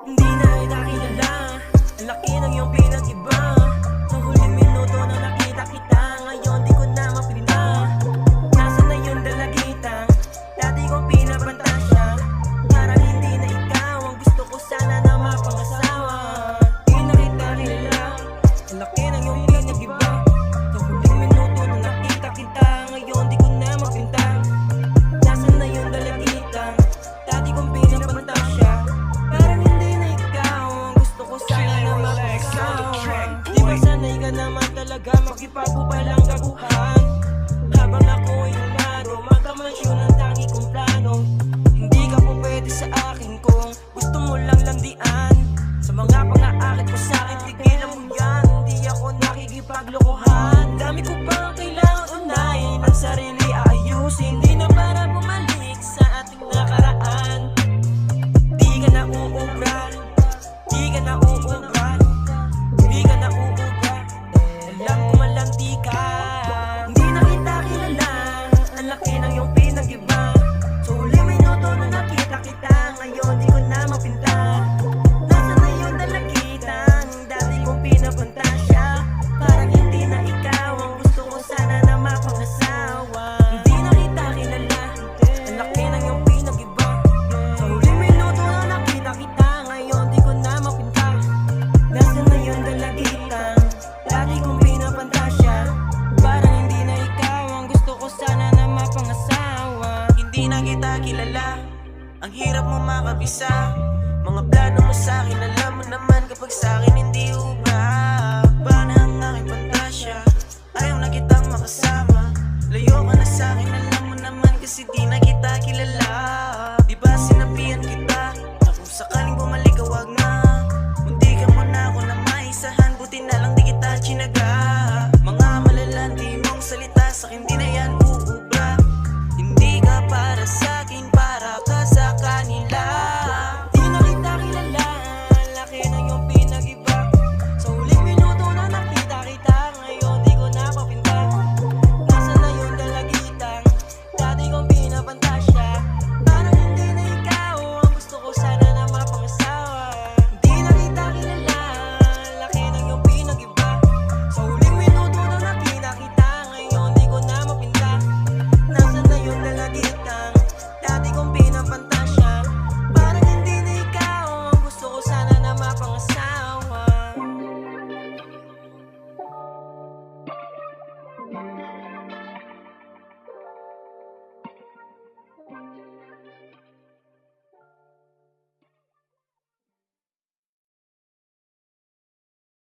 Hindi na kita kilala, ang laki ng iyong pinag-iba. Sa huling minuto na nakita kita, ngayon di ko na mapinta. Nasaan na yung dalagita, dati kong pinapantasya. Parang hindi na ikaw, ang gusto ko sana na mapangasawa. Hindi na kita kilala, ang laki ng iyong pinag-iba. Sa huling minuto na nakita kita, ngayon di ko na mapinta. Nasaan na yung dalagita, dati kong pinapantasya. Parang hindi na ikaw, ang gusto ko sana na mapangasawa. Di ba sanay ka naman talaga makipagkupalang kaguhan? Habang ako ay humaro, magkamansyon ang tangi kong plano. Hindi ka po pwede sa akin kung gusto mo lang landian. Sa mga pang-aakit mo sa'kin, tigilan mo yan. Hindi ako nakikipaglokohan. Dami ko pang kailangan unahin, ang sarili aayusin. Di na para bumalik sa ating nakaraan. Di ka na uubra, di ka na uubra, di ka na uubra. Alam ko man lang di ka. Hindi na kita kilala, ang laki ng iyong pinag-iba. Sa huling minuto na nakita kita, ngayon di ko na mapinta. Nasaan na yung dalagitang dati kong pinapantasya. Parang hindi na ikaw, ang gusto ko sana na mapangasawa. Hindi na kita kilala, ang laki ng iyong pinag-iba. Sa huling minuto na nakita kita, ngayon di ko na mapinta. Nasaan na yung dalagitang dati kong pinapantasya. Parang hindi na ikaw, ang gusto ko sana na mapangasawa. Hindi na kita kilala, ang hirap mo makabisa. Mga plano mo sa'kin, alam mo naman kapag sa'kin hindi ubra. Paano ang aking pantasya, ayaw na kitang makasama. Layo ka na sa'kin, alam mo naman kasi di na kita kilala. Di ba sinabihan kita na kung sakaling bumalik ka wag na. Munti ka mo na ako na maisahan, buti na lang di kita chinaga. Mga malalandi mong salita sa'kin di na